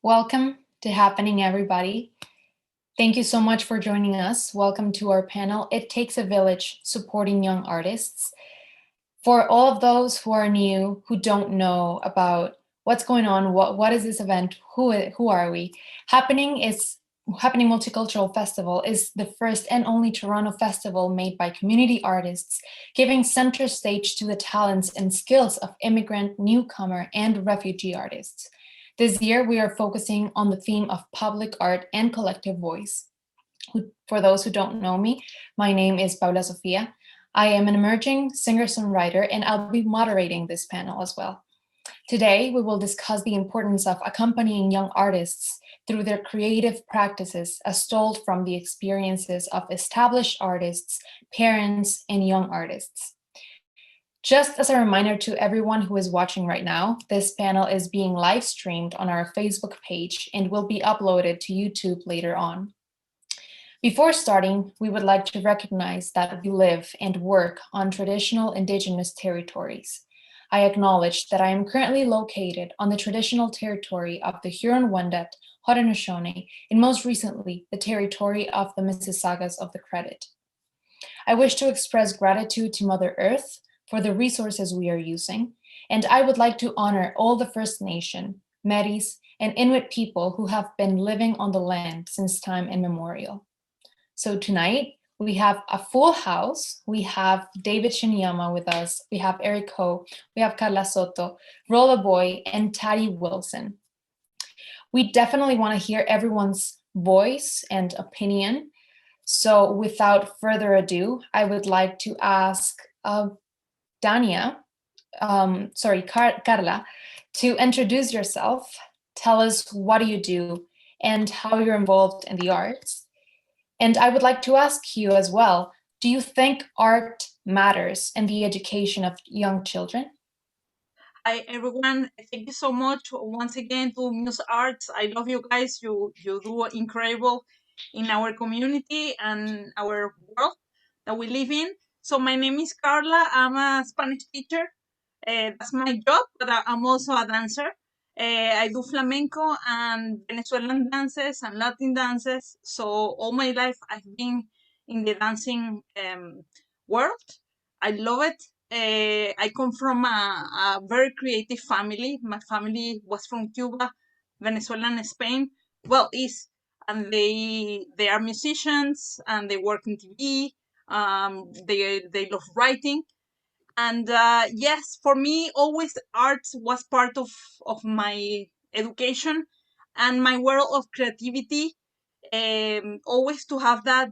Welcome to Happening, everybody. Thank you so much for joining us. Welcome to our panel, It Takes a Village, Supporting Young Artists. For all of those who are new, who don't know about what's going on, what is this event, who are we? Happening Multicultural Festival is the first and only Toronto festival made by community artists, giving center stage to the talents and skills of immigrant, newcomer, and refugee artists. This year, we are focusing on the theme of public art and collective voice. For those who don't know me, my name is Paula Sofia. I am an emerging singer-songwriter, and I'll be moderating this panel as well. Today, we will discuss the importance of accompanying young artists through their creative practices as told from the experiences of established artists, parents, and young artists. Just as a reminder to everyone who is watching right now, this panel is being live streamed on our Facebook page and will be uploaded to YouTube later on. Before starting, we would like to recognize that we live and work on traditional Indigenous territories. I acknowledge that I am currently located on the traditional territory of the Huron-Wendat, Haudenosaunee, and most recently, the territory of the Mississaugas of the Credit. I wish to express gratitude to Mother Earth for the resources we are using, and I would like to honor all the First Nation, Métis, and Inuit people who have been living on the land since time immemorial. So tonight, we have a full house. We have David Shinyama with us. We have Eric Ho. We have Carla Soto, Rolla Boy, and Taddy Wilson. We definitely want to hear everyone's voice and opinion. So without further ado, I would like to ask Carla, to introduce yourself, tell us what do you do and how you're involved in the arts. And I would like to ask you as well, do you think art matters in the education of young children? Hi everyone, thank you so much once again to Muse Arts. I love you guys. You do incredible in our community and our world that we live in. So my name is Carla. I'm a Spanish teacher. That's my job, but I'm also a dancer. I do flamenco and Venezuelan dances and Latin dances. So all my life I've been in the dancing world. I love it. I come from a very creative family. My family was from Cuba, Venezuela, and Spain. Well, is and they are musicians and they work in TV. They love writing, and yes, for me, always art was part of my education and my world of creativity. Always to have that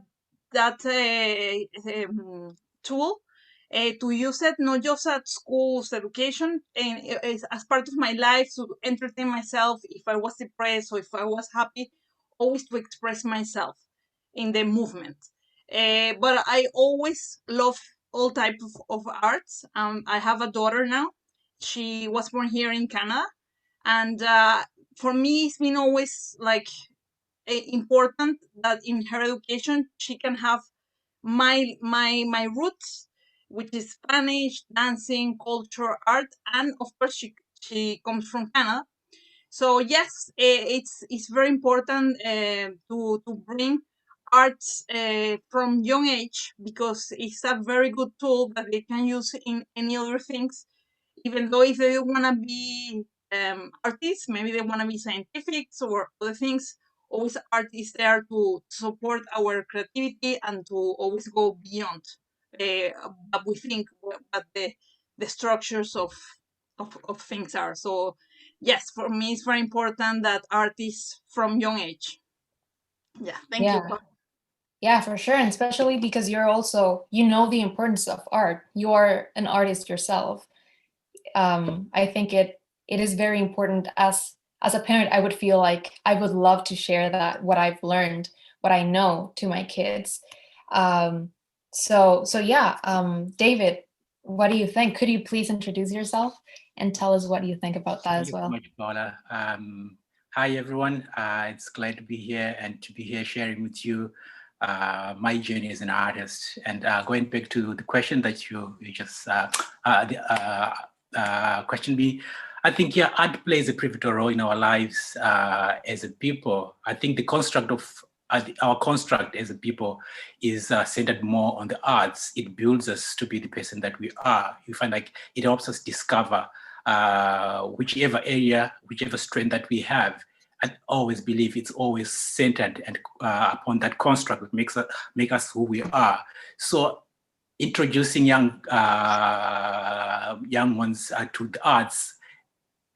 tool to use it not just at school's education and as part of my life to entertain myself if I was depressed or if I was happy, always to express myself in the movement. But I always love all types of arts. I have a daughter now. She was born here in Canada, and for me, it's been always like important that in her education she can have my roots, which is Spanish, dancing, culture, art, and of course she comes from Canada. So yes, it's very important to bring arts from young age because it's a very good tool that they can use in any other things. Even though if they want to be artists, maybe they want to be scientifics or other things. Always art is there to support our creativity and to always go beyond what we think, what the structures of things are. So yes, for me it's very important that art is from young age. Yeah, thank you. Yeah, for sure. And especially because you know the importance of art. You are an artist yourself. I think it is very important. As a parent, I would feel like I would love to share that, what I've learned, what I know to my kids. So yeah, David, what do you think? Could you please introduce yourself and tell us what you think about that as well? Thank you so much, Paula. Hi, everyone. It's glad to be here and to be here sharing with you my journey as an artist. And going back to the question that you just questioned me, I think, yeah, art plays a pivotal role in our lives as a people. I think the construct of our construct as a people is centered more on the arts. It builds us to be the person that we are. You find like it helps us discover whichever area, whichever strength that we have. I always believe it's always centered and upon that construct that make us who we are. So introducing young ones to the arts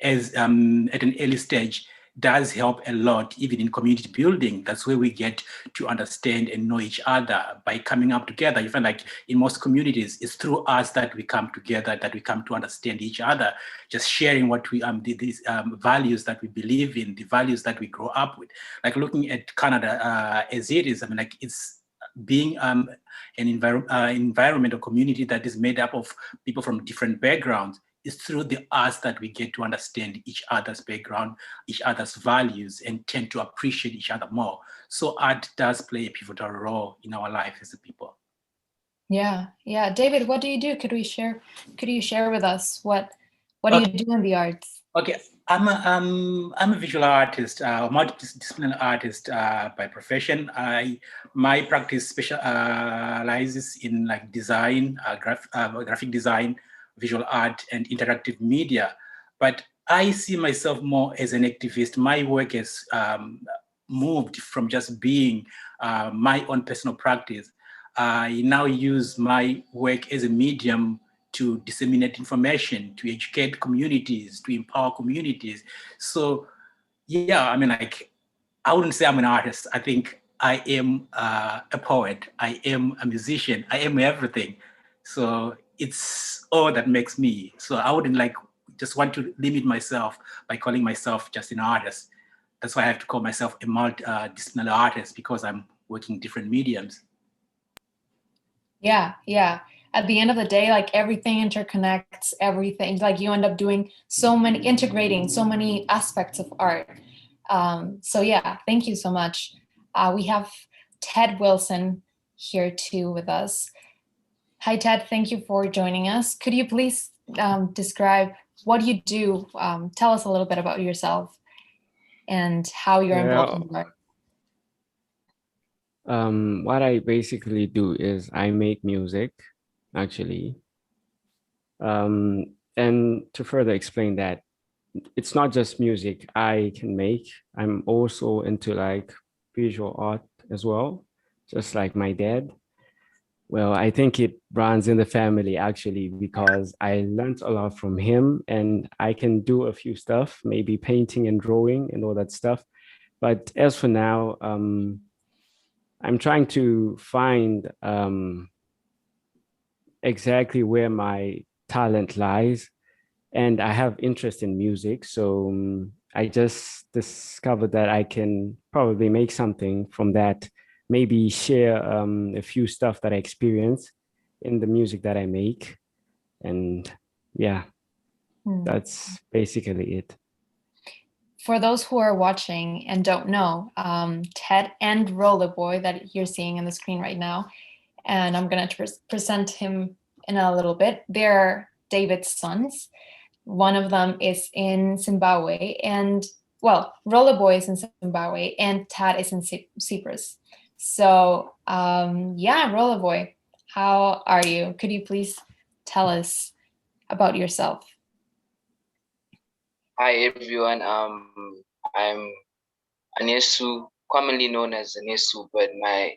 as at an early stage does help a lot, even in community building. That's where we get to understand and know each other by coming up together. You find like in most communities, it's through us that we come together, that we come to understand each other, just sharing what we these values that we believe in, the values that we grow up with. Like looking at Canada as it is, I mean, like it's being an environmental community that is made up of people from different backgrounds. It's through the arts that we get to understand each other's background, each other's values, and tend to appreciate each other more. So art does play a pivotal role in our life as a people. Yeah, yeah. David, what do you do? Could you share with us what do you do in the arts? Okay, I'm a visual artist, multidisciplinary artist by profession. My practice specializes in like design, graphic design, visual art, and interactive media. But I see myself more as an activist. My work has moved from just being my own personal practice. I now use my work as a medium to disseminate information, to educate communities, to empower communities. So, yeah, I mean, like, I wouldn't say I'm an artist. I think I am a poet. I am a musician. I am everything. So it's all that makes me. So I wouldn't like just want to limit myself by calling myself just an artist. That's why I have to call myself a multidisciplinary artist, because I'm working different mediums. Yeah, yeah. At the end of the day, like everything interconnects everything. Like you end up doing integrating so many aspects of art. So yeah, thank you so much. We have Ted Wilson here too with us. Hi, Ted. Thank you for joining us. Could you please describe what you do? Tell us a little bit about yourself and how you're involved in art. What I basically do is I make music, actually. And to further explain that, it's not just music I can make. I'm also into like visual art as well, just like my dad. Well, I think it runs in the family actually, because I learned a lot from him, and I can do a few stuff, maybe painting and drawing and all that stuff. But as for now, I'm trying to find exactly where my talent lies, and I have interest in music. So I just discovered that I can probably make something from that, maybe share a few stuff that I experience in the music that I make. And yeah, that's basically it. For those who are watching and don't know, Ted and Rollerboy that you're seeing on the screen right now, and I'm going to present him in a little bit. They're David's sons. One of them is in Zimbabwe, and well, Rollerboy is in Zimbabwe, and Ted is in Cyprus. So yeah, Rollerboy, how are you? Could you please tell us about yourself? Hi everyone. I'm Anesu, commonly known as Anesu, but my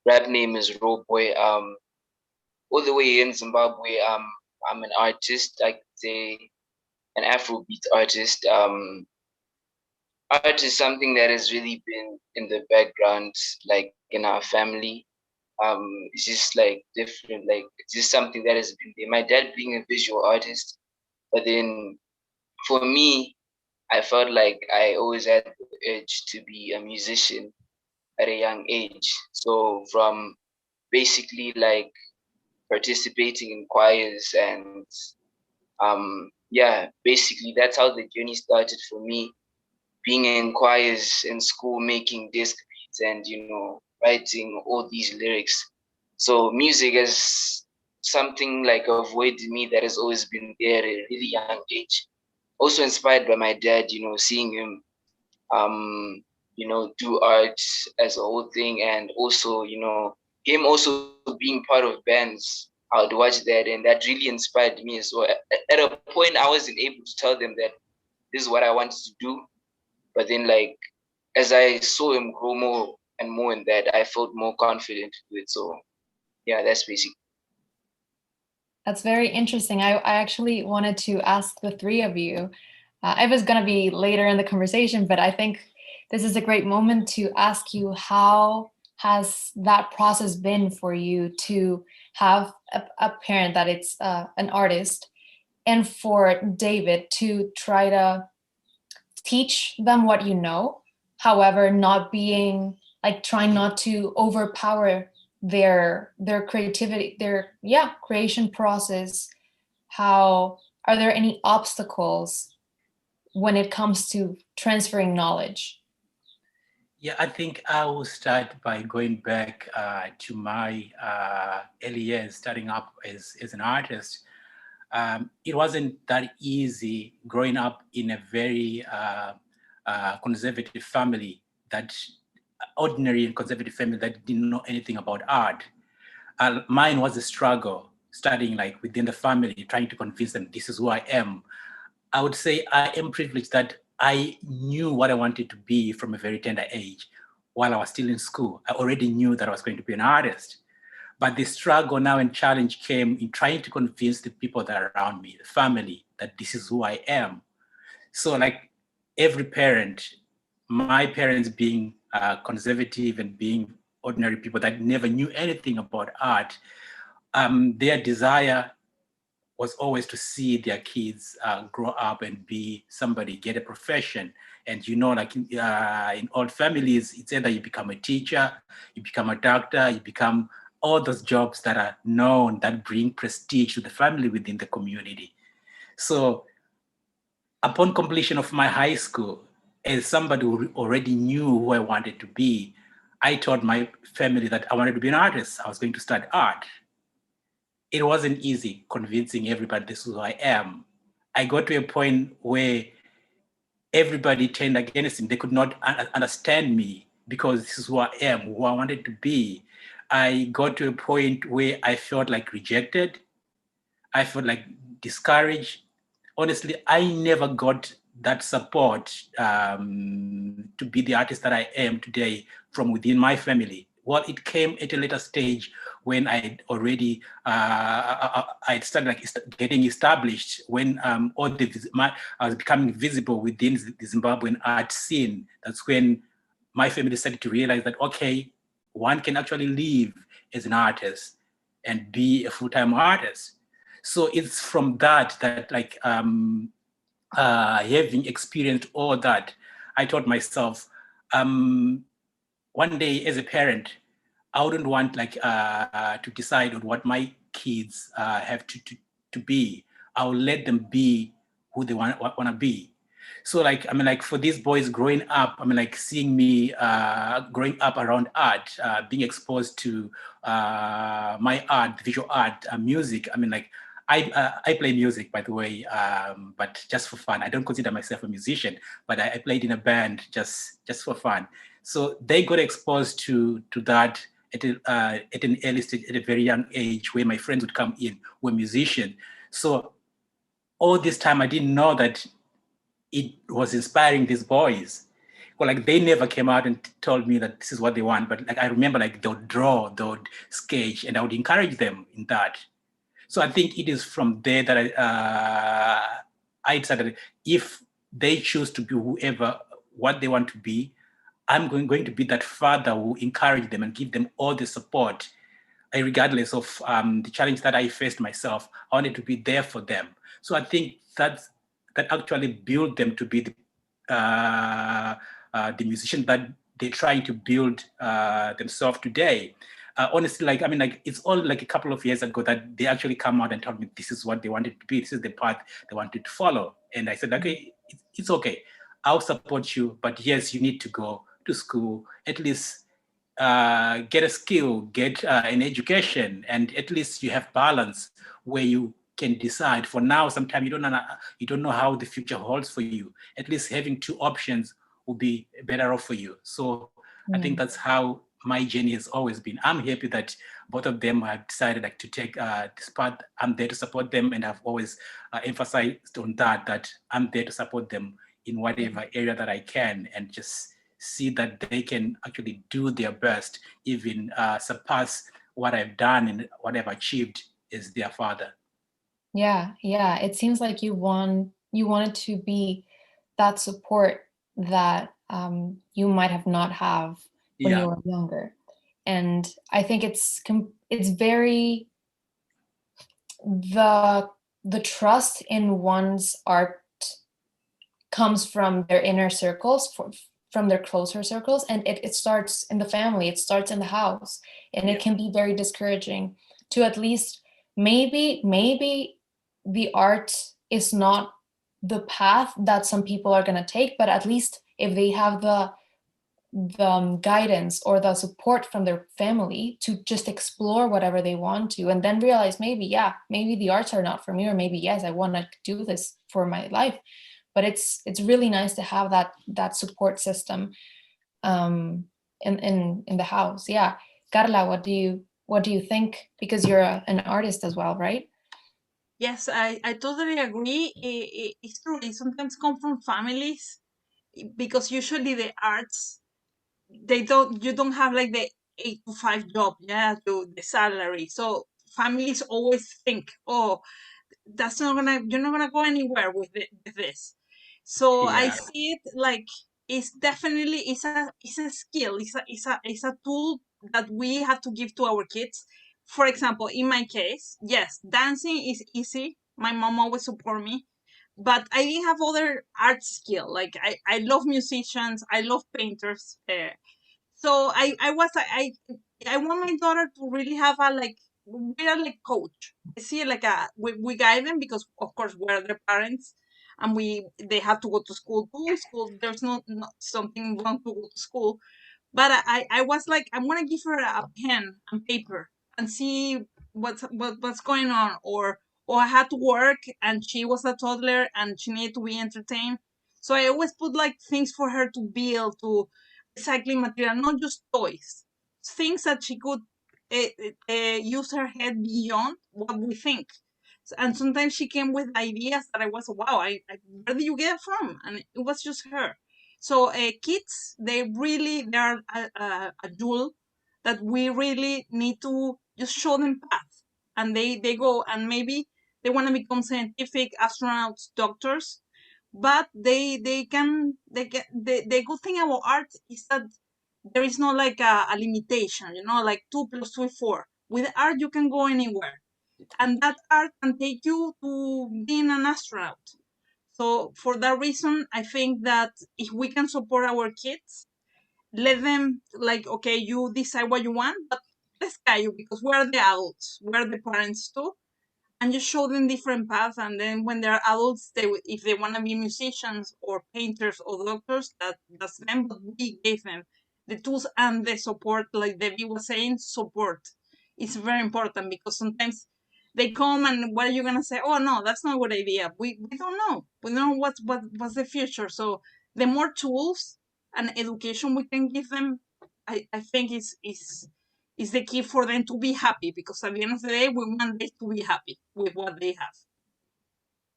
rap name is Roboy. All the way in Zimbabwe, I'm an artist. I could say an Afrobeat artist. Art is something that has really been in the background, like in our family. It's just like different, like it's just something that has been there. My dad being a visual artist, but then for me, I felt like I always had the urge to be a musician at a young age. So from basically like participating in choirs and yeah, basically that's how the journey started for me. Being in choirs in school, making disc beats and writing all these lyrics. So music is something like a void in me that has always been there at a really young age. also inspired by my dad, seeing him, do art as a whole thing, and also, him also being part of bands. I would watch that, and that really inspired me as well. At a point, I wasn't able to tell them that this is what I wanted to do, but then, like, as I saw him grow more and more in that, I felt more confident to do it. So, yeah, that's basically. That's very interesting. I actually wanted to ask the three of you. It was going to be later in the conversation, but I think this is a great moment to ask you, how has that process been for you to have a parent that it's an artist, and for David to try to teach them what you know, however, not being like, trying not to overpower their creativity, their creation process. How are there any obstacles when it comes to transferring knowledge? Yeah, I think I will start by going back to my early years, starting up as an artist. It wasn't that easy growing up in a very conservative family, that ordinary and conservative family that didn't know anything about art. Mine was a struggle, studying like within the family, trying to convince them this is who I am. I would say I am privileged that I knew what I wanted to be from a very tender age. While I was still in school, I already knew that I was going to be an artist. But the struggle now and challenge came in trying to convince the people that are around me, the family, that this is who I am. So like every parent, my parents being conservative and being ordinary people that never knew anything about art, their desire was always to see their kids grow up and be somebody, get a profession. And like in old families, it's either you become a teacher, you become a doctor, you become all those jobs that are known, that bring prestige to the family within the community. So upon completion of my high school, as somebody who already knew who I wanted to be, I told my family that I wanted to be an artist. I was going to study art. It wasn't easy convincing everybody this is who I am. I got to a point where everybody turned against me. They could not understand me because this is who I am, who I wanted to be. I got to a point where I felt like rejected. I felt like discouraged. Honestly, I never got that support to be the artist that I am today from within my family. Well, it came at a later stage when I already I started like getting established, when I was becoming visible within the Zimbabwean art scene. That's when my family started to realize that, okay, one can actually live as an artist and be a full-time artist. So it's from that like having experienced all that, I taught myself, one day as a parent, I wouldn't want like to decide on what my kids have to be. I'll let them be who they want to be. So like, I mean, like for these boys growing up, I mean, like seeing me growing up around art, being exposed to my art, visual art, music. I mean, like I play music, by the way, but just for fun. I don't consider myself a musician, but I played in a band just for fun. So they got exposed to that at an early stage, at a very young age, where my friends would come in, were musicians. So all this time, I didn't know that it was inspiring these boys. Well, like they never came out and told me that this is what they want, but like I remember, like they would draw, they would sketch, and I would encourage them in that. So I think it is from there that I decided, if they choose to be whoever, what they want to be, I'm going to be that father who encourage them and give them all the support, regardless of the challenge that I faced myself. I wanted to be there for them. So I think that actually built them to be the musician that they're trying to build themselves today. Honestly, like, I mean, like, it's all like a couple of years ago that they actually come out and told me this is what they wanted to be. This is the path they wanted to follow. And I said, okay, it's okay. I'll support you, but yes, you need to go to school, at least get a skill, get an education, and at least you have balance where you can decide. For now, sometimes you don't know how the future holds for you. At least having two options will be better off for you. So I think that's how my journey has always been. I'm happy that both of them have decided to take this path. I'm there to support them, and I've always emphasized on that I'm there to support them in whatever area that I can, and just see that they can actually do their best, even surpass what I've done and what I've achieved as their father. Yeah, it seems like you wanted to be that support that you might have not have when you were younger. And I think it's very, the trust in one's art comes from their inner circles, from their closer circles, and it starts in the family, it starts in the house, and it can be very discouraging to, at least maybe the art is not the path that some people are going to take, but at least if they have the guidance or the support from their family to just explore whatever they want to, and then realize maybe the arts are not for me, or maybe yes, I want to do this for my life. But it's really nice to have that support system in the house. Yeah, Carla, what do you think? Because you're an artist as well, right? Yes, I totally agree. It's true. It sometimes come from families, because usually the arts, you don't have like the 8 to 5 job, to the salary. So families always think, oh, you're not gonna go anywhere with this. So I see it like it's definitely it's a skill. It's a tool that we have to give to our kids. For example, in my case, yes, dancing is easy. My mom always support me, but I didn't have other art skill. Like I love musicians, I love painters. So I want my daughter to really have a like, we are like coach. I see like we guide them, because of course we're their parents, and they have to go to school too. School, there's not something wrong to go to school, but I was like, I'm gonna give her a pen and paper and see what's going on. Or I had to work and she was a toddler and she needed to be entertained. So I always put like things for her to build, to recycling material, not just toys, things that she could use her head beyond what we think. And sometimes she came with ideas that I was, wow, where did you get it from? And it was just her. So kids, they are a jewel that we really need to just show them path, and they go, and maybe they want to become scientific, astronauts, doctors, but they can they get the good thing about art is that there is no like a limitation, like 2 + 2 = 4. With art you can go anywhere, and that art can take you to being an astronaut. So for that reason, I think that if we can support our kids, let them, like, okay, you decide what you want, but let's guide you, because we're the adults, we're the parents too, and just show them different paths. And then when they're adults, if they want to be musicians or painters or doctors, that's them. But we gave them the tools and the support. Like Debbie was saying, support is very important, because sometimes they come and what are you gonna say? Oh no, that's not a good idea. We don't know. We don't know what's the future. So the more tools and education we can give them, I think is the key for them to be happy, because at the end of the day, we want them to be happy with what they have.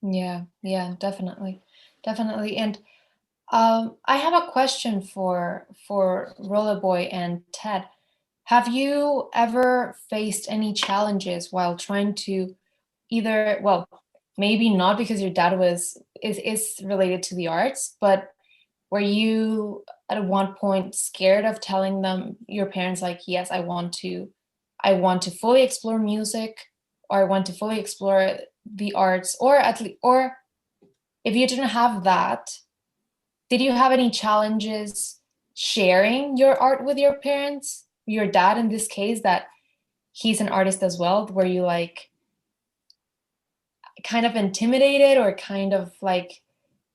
Yeah, definitely. And I have a question for Rollerboy and Ted. Have you ever faced any challenges while trying to either, well, maybe not because your dad is related to the arts, but were you at one point scared of telling your parents, like, yes, I want to fully explore music, or I want to fully explore the arts, or at least, or if you didn't have that, did you have any challenges sharing your art with your parents, your dad in this case, that he's an artist as well? Were you like kind of intimidated or kind of like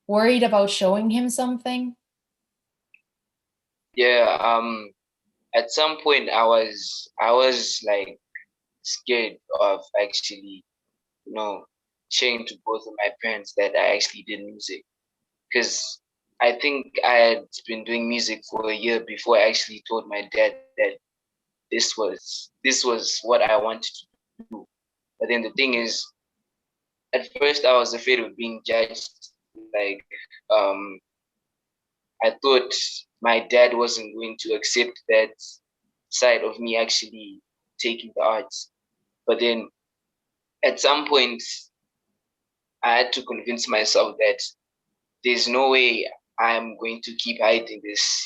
worried about showing him something? Yeah, at some point I was like scared of actually, sharing to both of my parents that I actually did music, because I think I had been doing music for a year before I actually told my dad that this was what I wanted to do. But then the thing is, at first I was afraid of being judged. Like, I thought my dad wasn't going to accept that side of me actually taking the arts. But then at some point, I had to convince myself that there's no way I'm going to keep hiding this,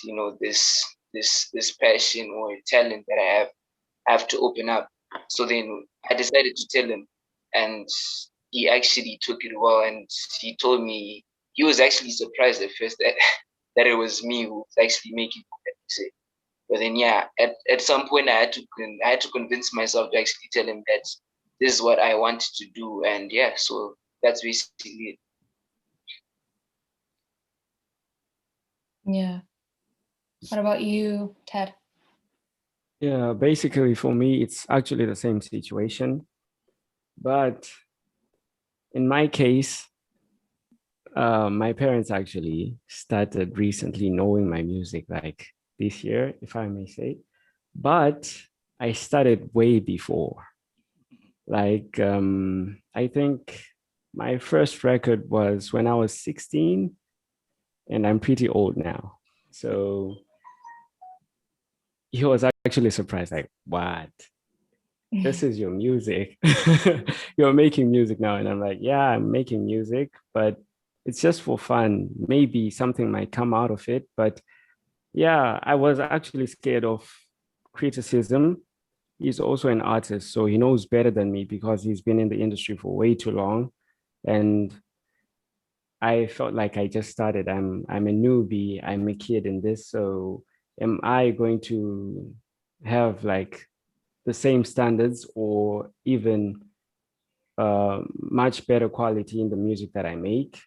this passion or talent that I have. I have to open up. So then I decided to tell him, and he actually took it well. And he told me he was actually surprised at first that that it was me who was actually making that music. But then yeah, at some point I had to convince myself to actually tell him that this is what I wanted to do. And yeah, so that's basically it. Yeah. What about you, Ted? Yeah, basically for me, it's actually the same situation. But in my case, my parents actually started recently knowing my music, like this year, if I may say. But I started way before. Like, I think my first record was when I was 16, and I'm pretty old now. So he was actually surprised, like, what? This is your music. You're making music now. And I'm like, yeah, I'm making music, but it's just for fun. Maybe something might come out of it. But yeah, I was actually scared of criticism. He's also an artist, so he knows better than me because he's been in the industry for way too long. And I felt like I just started. I'm a newbie. I'm a kid in this. So am I going to have like the same standards or even much better quality in the music that I make?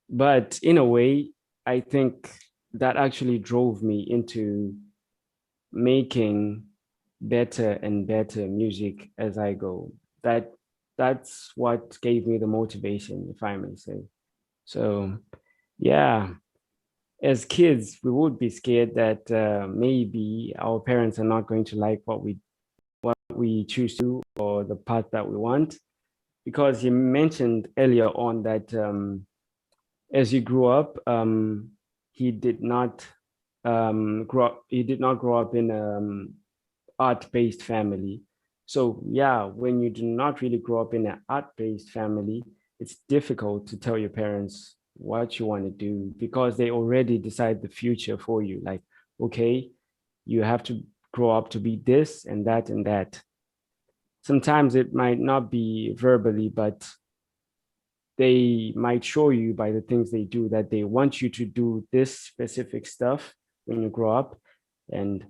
But in a way, I think that actually drove me into making better and better music as I go. That's what gave me the motivation, if I may say. So yeah, as kids, we would be scared that maybe our parents are not going to like what we choose to do or the path that we want. Because you mentioned earlier on that as you grew up, he did not grow up in art-based family. So yeah, when you do not really grow up in an art-based family, it's difficult to tell your parents what you want to do because they already decide the future for you. Like, okay, you have to grow up to be this and that and that. Sometimes it might not be verbally, but they might show you by the things they do that they want you to do this specific stuff when you grow up. And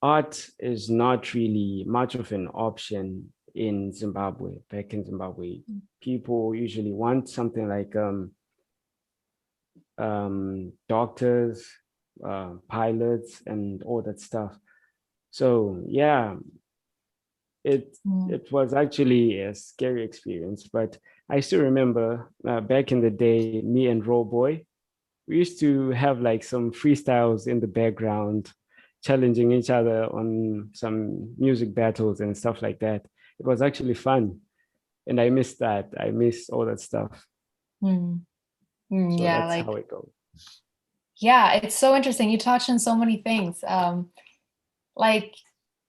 art is not really much of an option in Zimbabwe. Back in Zimbabwe, people usually want something like doctors, pilots, and all that stuff. So yeah, it was actually a scary experience, but I still remember back in the day, me and Raw Boy, we used to have like some freestyles in the background, challenging each other on some music battles and stuff like that. It was actually fun. And I miss that. I miss all that stuff. So Yeah, that's how it goes. Yeah, it's so interesting. You touched on so many things. Like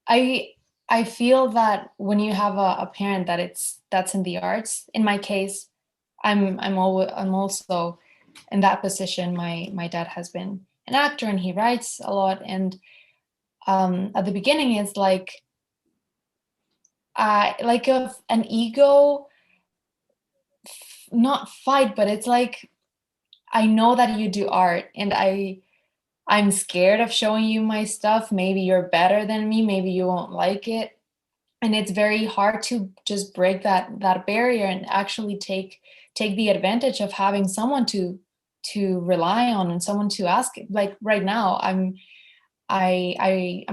I feel that when you have a parent that's in the arts, in my case, I'm also in that position. My dad has been an actor and he writes a lot. And at the beginning, it's like an ego, not fight, but it's like I know that you do art, and I'm scared of showing you my stuff. Maybe you're better than me. Maybe you won't like it. And it's very hard to just break that barrier and actually take the advantage of having someone to rely on and someone to ask. Like right now, I'm a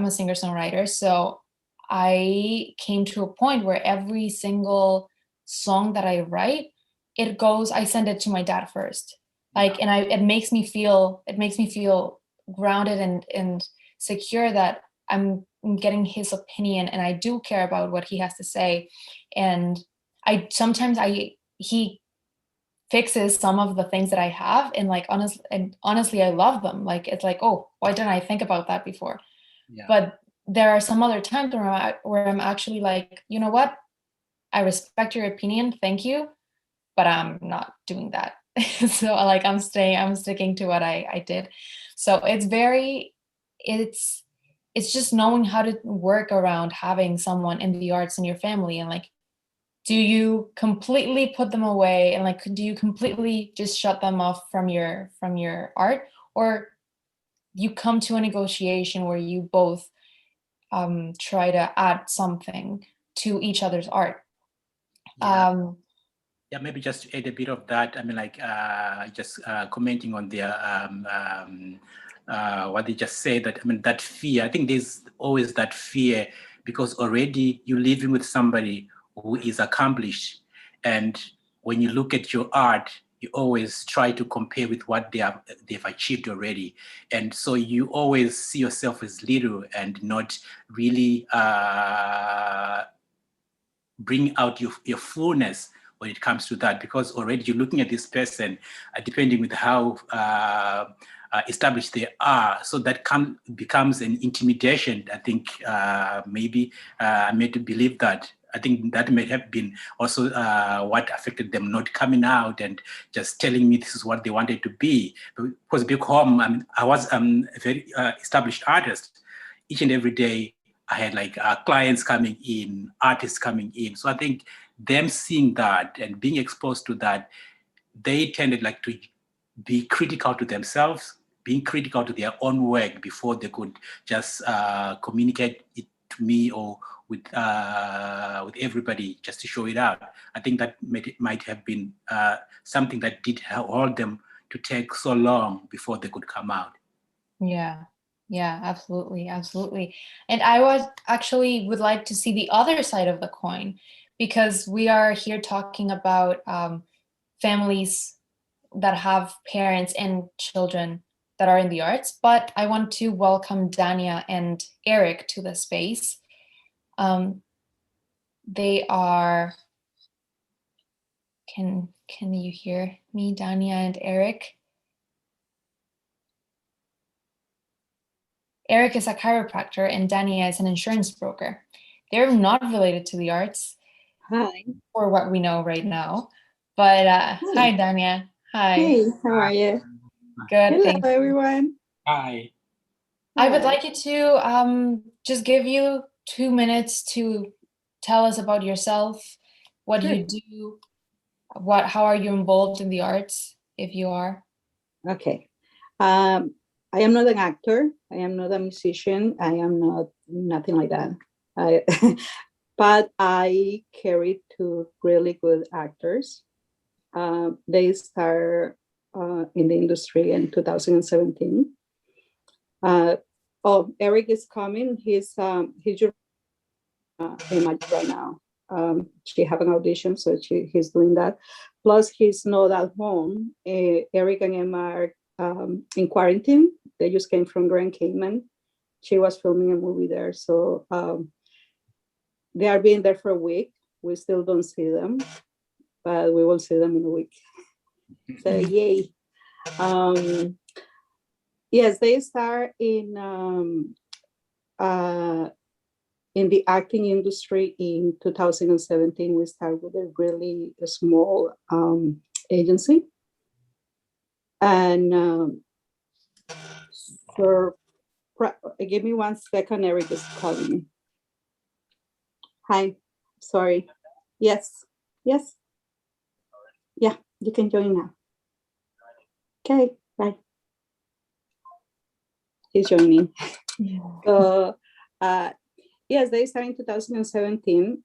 singer-songwriter, so I came to a point where every single song that I write, I send it to my dad first. Like, and it makes me feel grounded and secure that I'm getting his opinion and I do care about what he has to say. And he fixes some of the things that I have, and like honestly I love them. Like, it's like, oh, why didn't I think about that before? Yeah. But there are some other times where I'm actually like, you know what? I respect your opinion, thank you, but I'm not doing that. So like I'm sticking to what I did. So it's just knowing how to work around having someone in the arts in your family, and like, do you completely put them away and like, do you completely just shut them off from your art, or you come to a negotiation where you both try to add something to each other's art? Yeah. Yeah, maybe just to add a bit of that. I mean, like, just commenting on their what they just said. That, I mean, that fear. I think there's always that fear because already you're living with somebody who is accomplished, and when you look at your art, you always try to compare with what they've achieved already, and so you always see yourself as little and not really bring out your fullness when it comes to that, because already you're looking at this person, depending with how established they are. So that becomes an intimidation. I think maybe I made to believe that. I think that may have been also what affected them not coming out and just telling me this is what they wanted to be. Because back home, I was a very established artist. Each and every day, I had like clients coming in, artists coming in. So I think them seeing that and being exposed to that, they tended like to be critical to themselves, being critical to their own work before they could just communicate it to me or with everybody just to show it out. I think that might have been something that did hold them to take so long before they could come out. Yeah, absolutely. And I would like to see the other side of the coin, because we are here talking about families that have parents and children that are in the arts, but I want to welcome Dania and Eric to the space. They are, can you hear me, Dania and Eric? Eric is a chiropractor and Dania is an insurance broker. They're not related to the arts. Hi. For what we know right now. But hi, Dania. Hi. Hey, how are you? Good. Hello, Thank you. everyone. Hi. I would like you to just give you 2 minutes to tell us about yourself, what you do, how are you involved in the arts, if you are. Okay. I am not an actor. I am not a musician. I am not nothing like that. But I carry two really good actors. They start in the industry in 2017. Eric is coming. He's your right now. She have an audition, so he's doing that. Plus, he's not at home. Eric and Emma are in quarantine. They just came from Grand Cayman. She was filming a movie there, so they are being there for a week. We still don't see them, but we will see them in a week. So yay! Yes, they start in the acting industry in 2017. We started with a really small agency, and give me 1 second. Eric is calling me. Hi, sorry. Yes. Yeah, you can join now. Okay, bye. He's joining. So, yes, they started in 2017.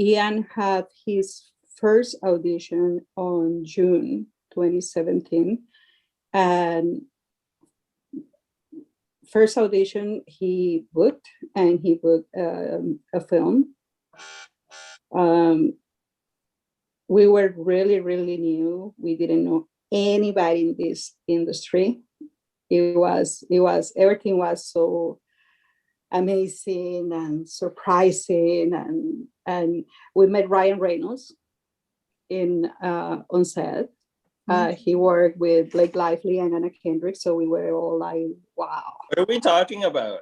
Ian had his first audition on June 2017, and first audition he booked a film. We were really, really new. We didn't know anybody in this industry. Everything was so amazing and surprising, and we met Ryan Reynolds on set. He worked with Blake Lively and Anna Kendrick, so we were all like, wow. What are we talking about?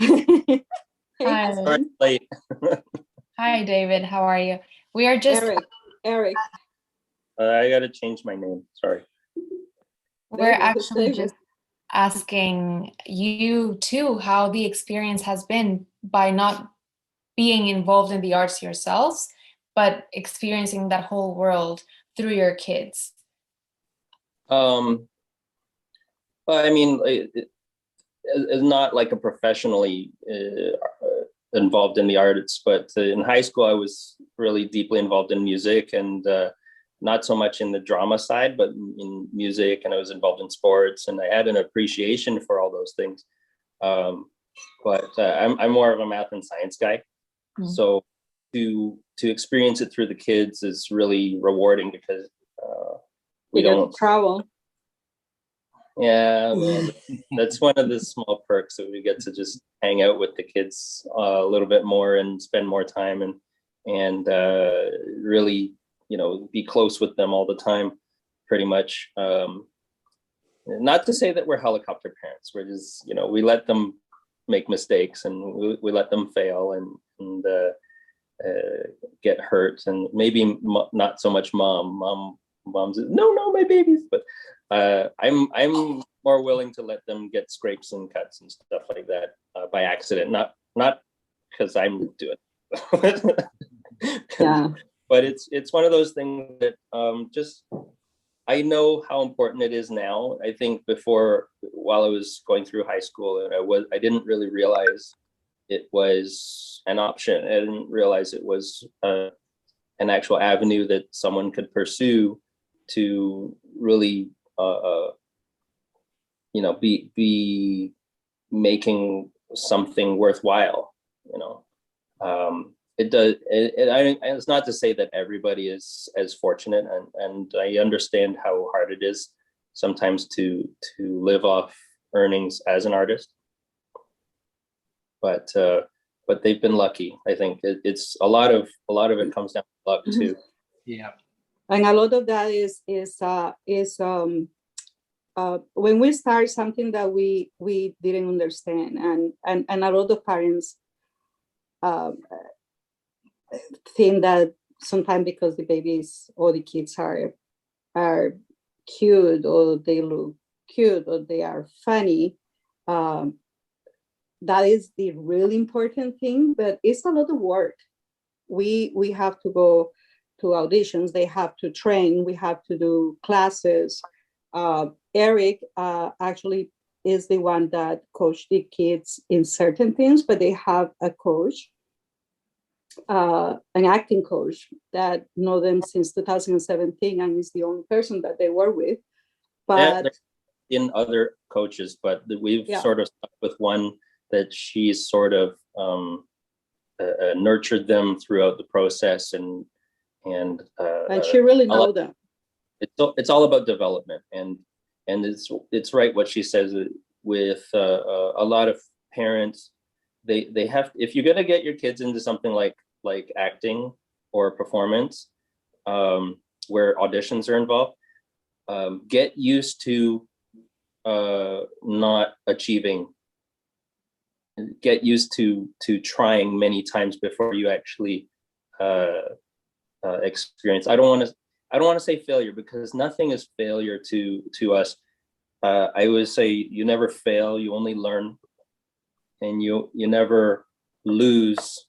Hi. Sorry, late. Hi, David. How are you? We are just Eric. I gotta change my name. Sorry. we're actually just asking you too how the experience has been by not being involved in the arts yourselves, but experiencing that whole world through your kids. Well, I mean, it's not like a professionally involved in the arts, but in high school I was really deeply involved in music, and not so much in the drama side, but in music, and I was involved in sports, and I had an appreciation for all those things. But I'm more of a math and science guy. So to experience it through the kids is really rewarding, because we don't travel. Yeah, well, that's one of the small perks, that we get to just hang out with the kids a little bit more and spend more time, and really, be close with them all the time, pretty much. Not to say that we're helicopter parents. We're just, we let them make mistakes, and we let them fail and get hurt, and maybe not so much mom's no, my babies, but I'm more willing to let them get scrapes and cuts and stuff like that by accident, not because I'm doing it. Yeah. But it's one of those things that just, I know how important it is now. I think before, while I was going through high school, I didn't really realize it was an option. I didn't realize it was an actual avenue that someone could pursue to really be making something worthwhile. It does. It's not to say that everybody is as fortunate, and I understand how hard it is sometimes to live off earnings as an artist. But they've been lucky. I think it's a lot of it comes down to luck too. Yeah. And a lot of that is when we start something that we didn't understand, and a lot of parents think that sometimes because the babies or the kids are cute, or they look cute, or they are funny, that is the really important thing, but it's a lot of work. We have to go to auditions, they have to train, we have to do classes. Eric actually is the one that coached the kids in certain things, but they have a coach, an acting coach that know them since 2017, and is the only person that they work with. But in other coaches, but we've sort of stuck with one that she's sort of nurtured them throughout the process, and she really know them. It's all about development, and it's right what she says with a lot of parents. They have, if you're gonna get your kids into something like acting or performance, where auditions are involved, get used to not achieving. Get used to trying many times before you actually experience. I don't want to say failure, because nothing is failure to us. I always say you never fail, you only learn, and you never lose,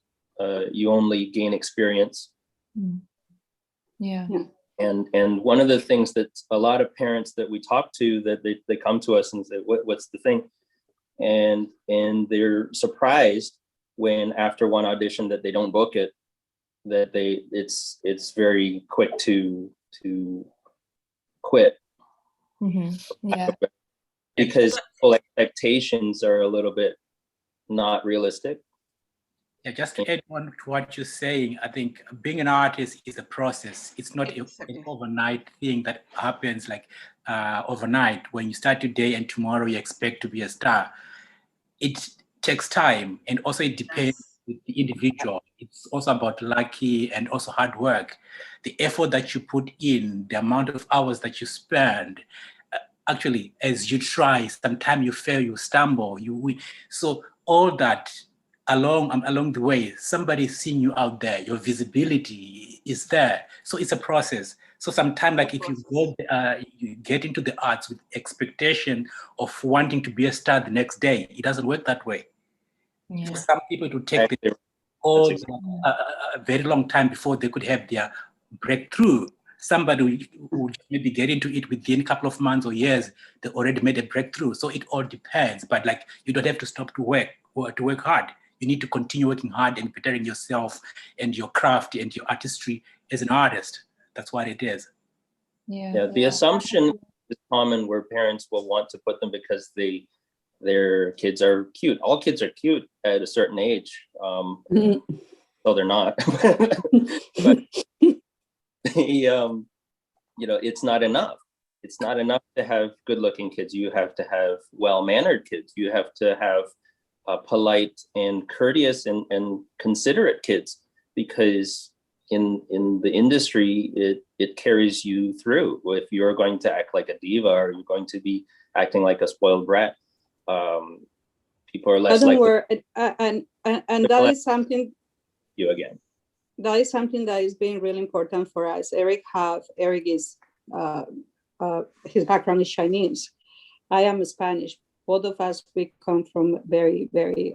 you only gain experience. Yeah. And one of the things that a lot of parents that we talk to, that they come to us and say, what's the thing? And they're surprised when after one audition that they don't book it, that it's very quick to quit. Yeah. Because full expectations are a little bit not realistic. Yeah, just to add on to what you're saying, I think being an artist is a process. It's not Exactly. an overnight thing that happens like overnight. When you start today and tomorrow you expect to be a star, it takes time, and also it depends Yes. with the individual. It's also about lucky and also hard work. The effort that you put in, the amount of hours that you spend. Actually, as you try, sometimes you fail, you stumble, you win. So all that along the way, somebody's seeing you out there. Your visibility is there. So it's a process. So sometimes, like if you get into the arts with expectation of wanting to be a star the next day, it doesn't work that way. Yeah. For some people, it will take Actually, all that's a very long time before they could have their breakthrough. Somebody who maybe get into it within a couple of months or years, they already made a breakthrough. So it all depends. But like you don't have to stop to work or to work hard. You need to continue working hard and bettering yourself and your craft and your artistry as an artist. That's what it is. Yeah, the assumption is common where parents will want to put them because their kids are cute. All kids are cute at a certain age. So they're not. But it's not enough. It's not enough to have good-looking kids. You have to have well-mannered kids. You have to have polite and courteous and considerate kids, because in the industry, it carries you through. If you're going to act like a diva or you're going to be acting like a spoiled brat, people are less likely. And that is something you again. That is something that is being really important for us. Eric is his background is Chinese. I am Spanish. Both of us, we come from very, very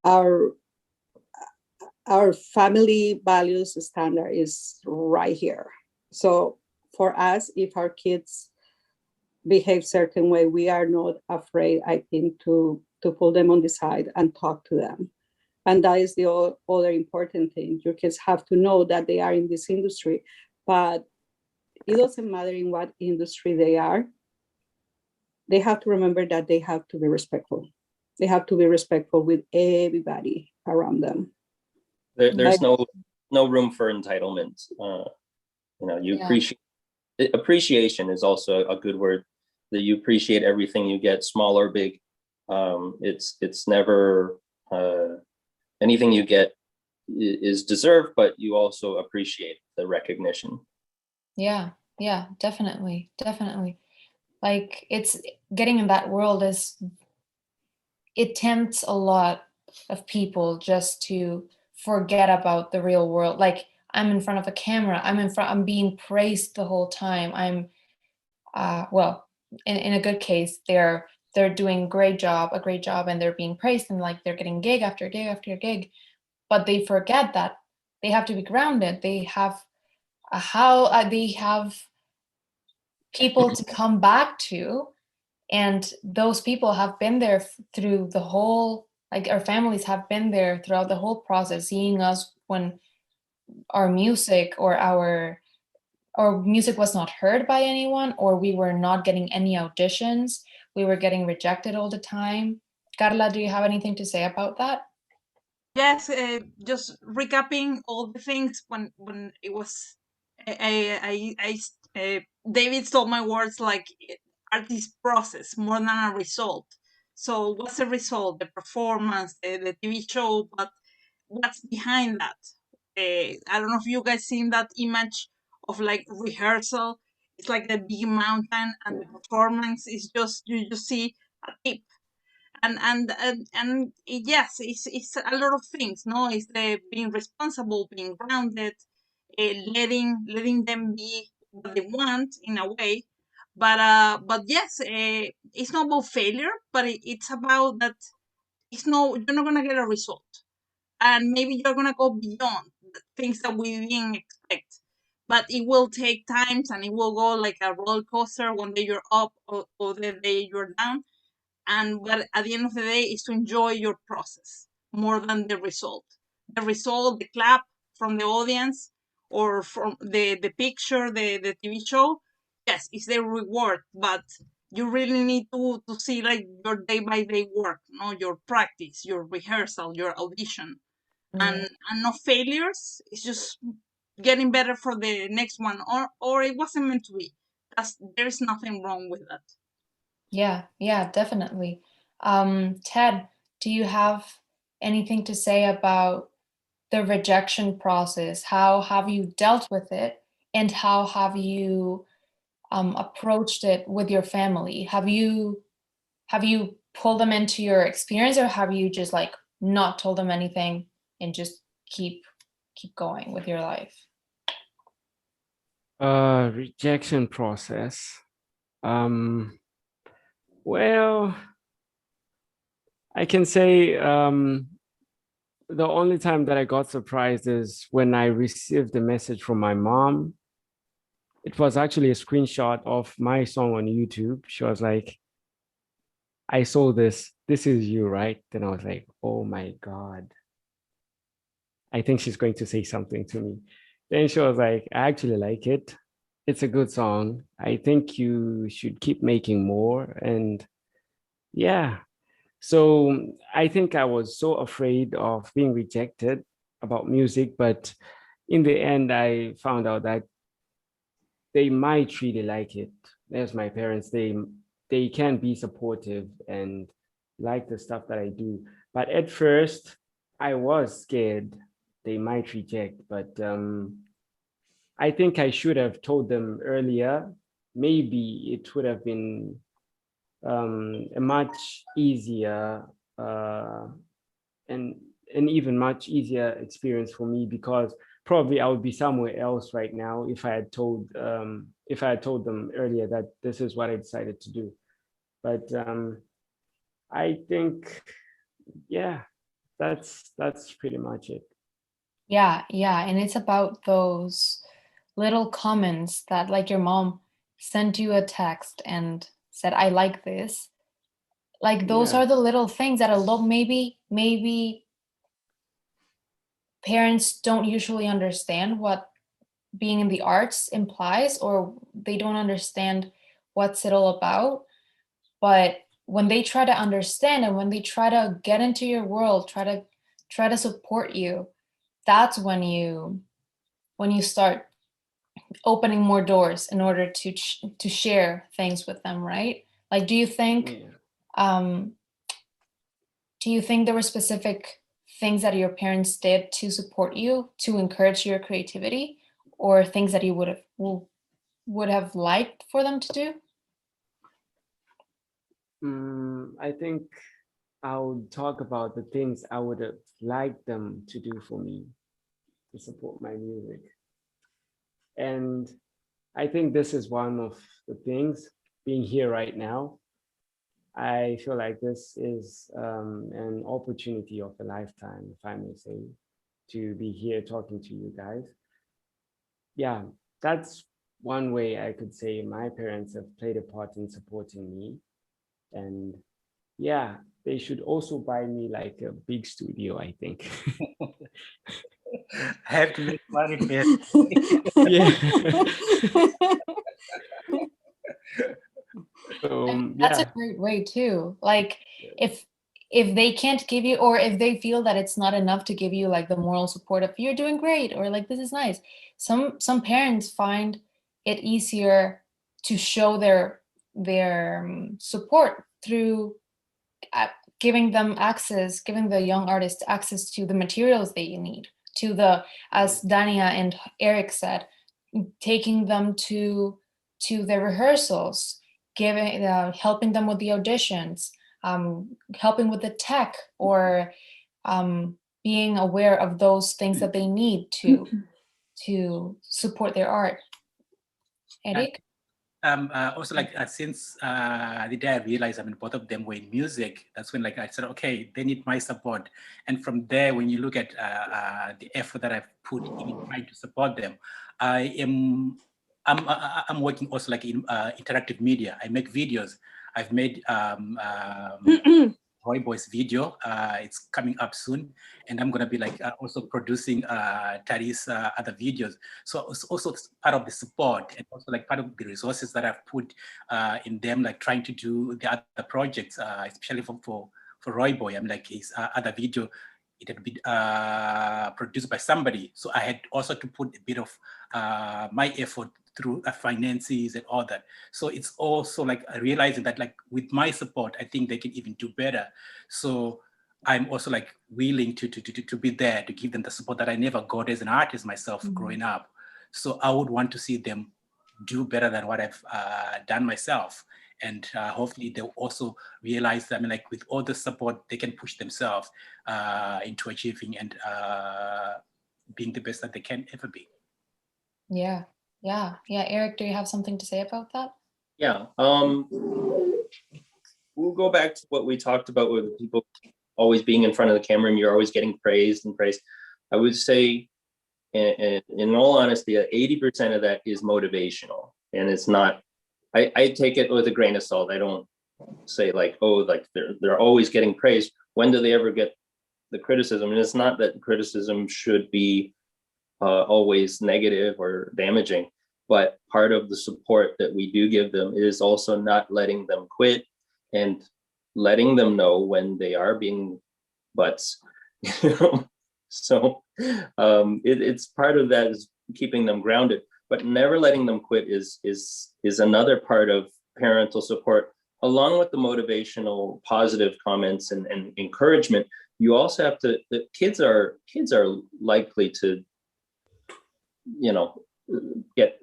our family values standard is right here. So for us, if our kids behave certain way, we are not afraid, I think, to pull them on the side and talk to them. And that is the other important thing. Your kids have to know that they are in this industry, but it doesn't matter in what industry they are. They have to remember that they have to be respectful. They have to be respectful with everybody around them. There's no room for entitlement. Appreciation is also a good word. That you appreciate everything you get, small or big. It's never anything you get is deserved, but you also appreciate the recognition. Yeah, definitely. Like it's getting in that world it tempts a lot of people just to forget about the real world. Like I'm in front of a camera, I'm being praised the whole time. I'm in a good case, they're doing a great job and they're being praised and like they're getting gig after gig after gig, but they forget that they have to be grounded. They have they have people to come back to, and those people have been there through the whole, like our families have been there throughout the whole process, seeing us when our music or our music was not heard by anyone, or we were not getting any auditions. We were getting rejected all the time. Carla, do you have anything to say about that? Yes, just recapping all the things when it was, David stole my words, like artist process more than a result. So what's the result? The performance, the TV show, but what's behind that? I don't know if you guys seen that image of like rehearsal. It's like the big mountain, and the performance is just, you just see a tip. And yes, it's a lot of things. No, it's the being responsible, being grounded, letting them be what they want in a way. But yes, it's not about failure, but it's about that. You're not gonna get a result, and maybe you're gonna go beyond the things that we didn't expect. But it will take times, and it will go like a roller coaster. One day you're up, or the day you're down. And but at the end of the day is to enjoy your process more than the result. The result, the clap from the audience, or from the picture, the TV show, yes, it's the reward, but you really need to see like your day-by-day work, your practice, your rehearsal, your audition, and no failures. It's just getting better for the next one, or it wasn't meant to be. There's nothing wrong with that. Yeah, definitely. Ted, do you have anything to say about the rejection process? How have you dealt with it, and how have you approached it with your family? Have you pulled them into your experience, or have you just like not told them anything and just keep going with your life? Rejection process. Well, I can say the only time that I got surprised is when I received a message from my mom. It was actually a screenshot of my song on YouTube. She was like, I saw this. This is you, right? Then I was like, oh my God. I think she's going to say something to me. Then she was like, I actually like it. It's a good song. I think you should keep making more. And yeah. So I think I was so afraid of being rejected about music, but in the end, I found out that they might really like it. There's my parents, they can be supportive and like the stuff that I do. But at first, I was scared they might reject, but I think I should have told them earlier. Maybe it would have been a much easier and an even much easier experience for me, because probably I would be somewhere else right now if I had told them earlier that this is what I decided to do. But I think, yeah, that's pretty much it. Yeah, and it's about those little comments that, like, your mom sent you a text and said, I like this. Like, those Yeah. are the little things that maybe parents don't usually understand what being in the arts implies, or they don't understand what's it all about. But when they try to understand, and when they try to get into your world, try to support you, that's when you start opening more doors in order to share things with them, right? Like, do you think there were specific things that your parents did to support you, to encourage your creativity, or things that you would have liked for them to do? I think I would talk about the things I would have liked them to do for me to support my music. And I think this is one of the things, being here right now. I feel like this is an opportunity of a lifetime, if I may say, to be here talking to you guys. Yeah, that's one way I could say my parents have played a part in supporting me. And yeah, they should also buy me like a big studio, I think. I have to make money first. Yeah. So, That's yeah. a great way too. Like, if they can't give you, or if they feel that it's not enough to give you like the moral support of you're doing great, or like this is nice, some parents find it easier to show their support through giving the young artists access to the materials they need, to the, as Dania and Eric said, taking them to their rehearsals, helping them with the auditions, helping with the tech, or being aware of those things that they need to support their art. Eric? Also, like since the day I realized, both of them were in music, that's when I said, okay, they need my support. And from there, when you look at the effort that I've put in trying to support them, I'm working also like in interactive media. I make videos. I've made Roy Boy's video. It's coming up soon, and I'm gonna be like also producing Tari's other videos. So it's also part of the support and also like part of the resources that I've put in them, like trying to do the other projects, especially for Roy Boy. I'm like his other video. It had been produced by somebody, so I had also to put a bit of my effort through finances and all that. So it's also like realizing that like with my support, I think they can even do better. So I'm also like willing to be there to give them the support that I never got as an artist myself growing up. So I would want to see them do better than what I've done myself. And hopefully they'll also realize that, I mean, like with all the support, they can push themselves into achieving and being the best that they can ever be. Yeah. Eric, do you have something to say about that? Yeah. We'll go back to what we talked about with people always being in front of the camera and you're always getting praised and praised. I would say, in all honesty, 80% of that is motivational, and it's not. I take it with a grain of salt. I don't say like, oh, like they're always getting praised. When do they ever get the criticism? And it's not that criticism should be always negative or damaging, but part of the support that we do give them is also not letting them quit and letting them know when they are being butts. So it's part of that is keeping them grounded, but never letting them quit is another part of parental support, along with the motivational positive comments and encouragement. You also have to, the kids are likely to, get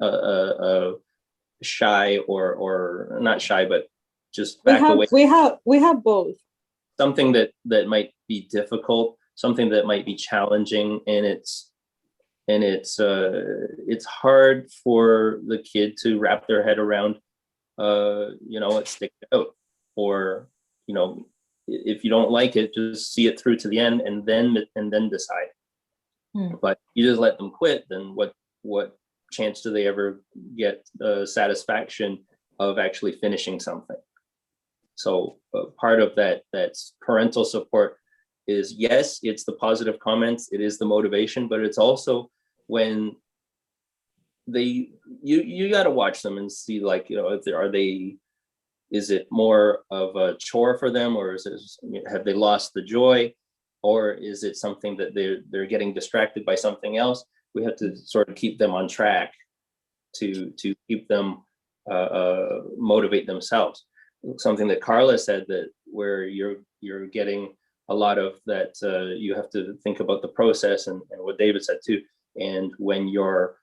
shy or not shy, but just back away. We have both. Something that might be difficult, something that might be challenging, and it's hard for the kid to wrap their head around. It sticks out, or if you don't like it, just see it through to the end and then decide. But you just let them quit, then what chance do they ever get satisfaction of actually finishing something? So part of that's parental support is, yes, it's the positive comments, it is the motivation, but it's also when you got to watch them and see, like, is it more of a chore for them, or have they lost the joy, or is it something that they're getting distracted by something else? We have to sort of keep them on track to keep them motivate themselves. Something that Carla said, that where you're getting a lot of that, you have to think about the process, and what David said too. And when you're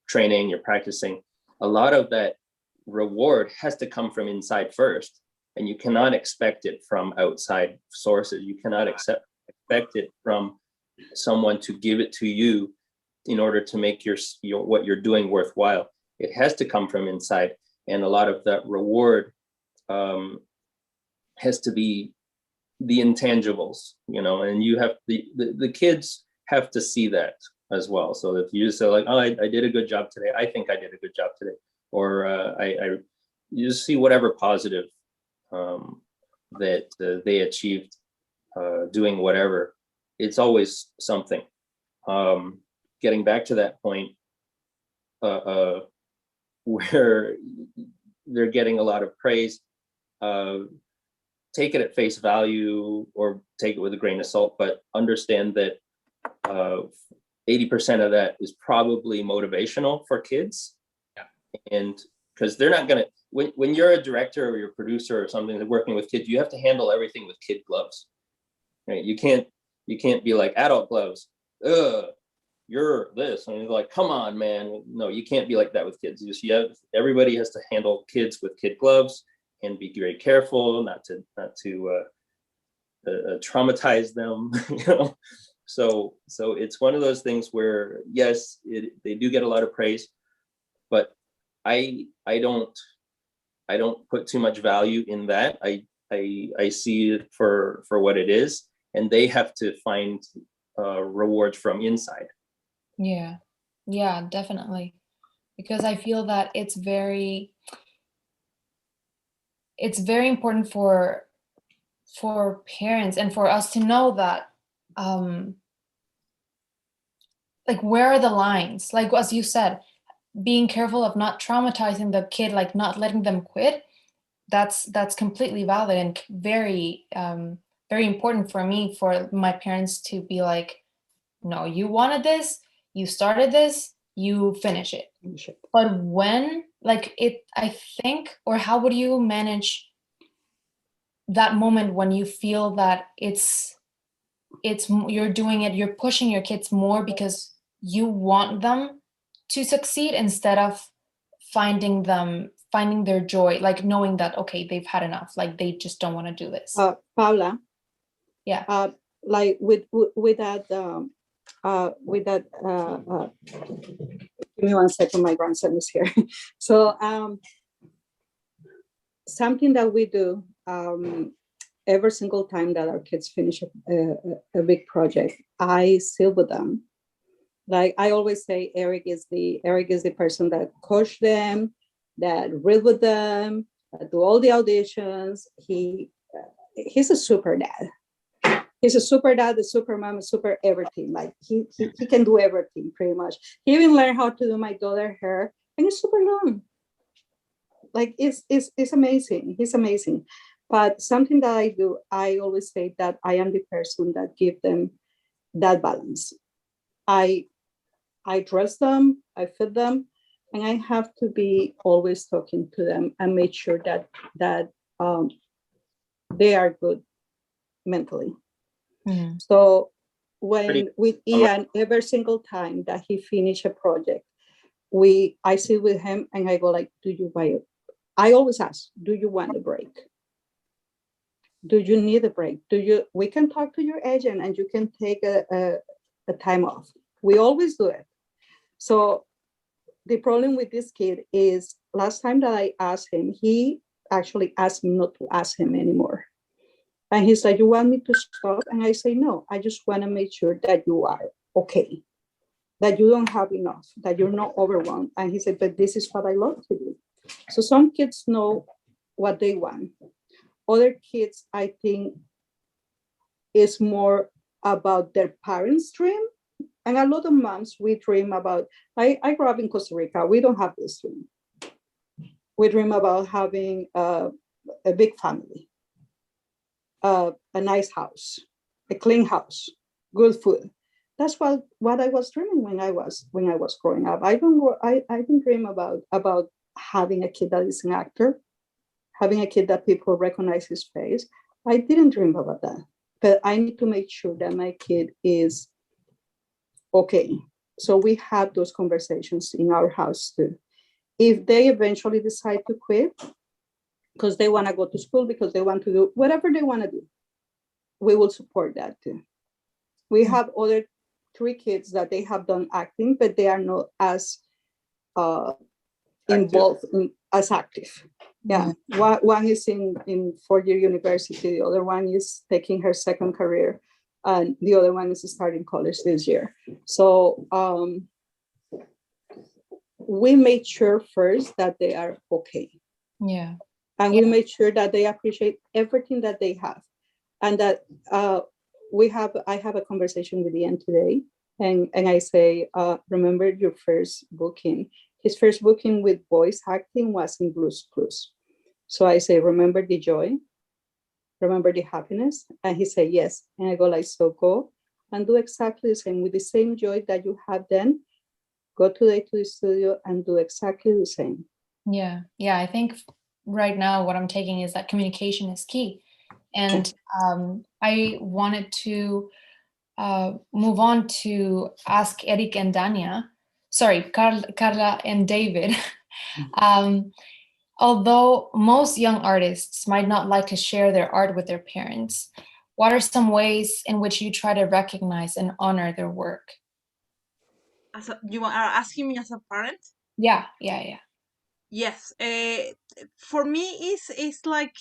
training, you're practicing, a lot of that reward has to come from inside first, and you cannot expect it from outside sources. You cannot expect it from someone to give it to you in order to make your what you're doing worthwhile. It has to come from inside, and a lot of that reward has to be the intangibles, and you have the kids have to see that as well. So if you say like, oh, I did a good job today, I think I did a good job today, or you just see whatever positive that they achieved doing whatever. It's always something. Getting back to that point, where they're getting a lot of praise, take it at face value or take it with a grain of salt, but understand that 80% of that is probably motivational for kids. Yeah. And because they're not gonna, when you're a director or you're a producer or something that's working with kids, you have to handle everything with kid gloves, right? You can't be like adult gloves. You're this, and you're like, come on, man. No, you can't be like that with kids. Everybody has to handle kids with kid gloves and be very careful not to traumatize them. So it's one of those things where, yes, they do get a lot of praise, but I don't put too much value in that. I see it for what it is, and they have to find rewards from inside. Yeah, definitely. Because I feel that it's very important for for parents and for us to know that like where are the lines, like as you said, being careful of not traumatizing the kid, like not letting them quit. That's completely valid and very very important for me, for my parents to be like, no, you wanted this, you started this, you finish it. But when, like, it, I think, or how would you manage that moment when you feel that it's you're doing it, you're pushing your kids more because you want them to succeed instead of finding their joy, like knowing that, okay, they've had enough, like they just don't want to do this. Paula, yeah, like with that give me 1 second, my grandson is here. So something that we do every single time that our kids finish a big project, I sit with them. Like I always say, Eric is the person that coach them, that read with them, do all the auditions. He's a super dad. He's a super dad, a super mom, a super everything. Like he can do everything pretty much. He even learned how to do my daughter's hair, and it's super long. Like it's amazing. He's amazing. But something that I do, I always say that I am the person that give them that balance. I dress them, I feed them, and I have to be always talking to them and make sure that they are good mentally. Mm-hmm. So when with Ian, every single time that he finished a project, I sit with him and I go like, I always ask, do you want a break? Do you need a break? We can talk to your agent and you can take a time off. We always do it. So the problem with this kid is last time that I asked him, he actually asked me not to ask him anymore. And he's like, you want me to stop? And I say, no, I just want to make sure that you are okay, that you don't have enough, that you're not overwhelmed. And he said, but this is what I love to do. So some kids know what they want. Other kids, I think, is more about their parents' dream. And a lot of moms, we dream about, I grew up in Costa Rica. We don't have this dream. We dream about having a big family, a nice house, a clean house, good food. That's what I was dreaming when I was growing up. I didn't dream about having a kid that is an actor, having a kid that people recognize his face. I didn't dream about that. But I need to make sure that my kid is okay. So we have those conversations in our house too. If they eventually decide to quit because they want to go to school, because they want to do whatever they want to do, we will support that too. We have other 3 kids that they have done acting, but they are not as involved as active. Yeah, one is in 4-year university, the other one is taking her second career, and the other one is starting college this year. So we made sure first that they are okay. Yeah. And we made sure that they appreciate everything that they have. And that I have a conversation with Ian today, and I say, remember your first booking. His first booking with voice acting was in Blue's Clues. So I say, remember the joy, remember the happiness? And he said, yes. And I go like, so go and do exactly the same with the same joy that you have then. Go today to the studio and do exactly the same. Yeah. I think right now what I'm taking is that communication is key. And I wanted to move on to ask Eric and Dania, Carla and David. Although most young artists might not like to share their art with their parents, what are some ways in which you try to recognize and honor their work? You are asking me as a parent? Yeah. Yes. For me, it's like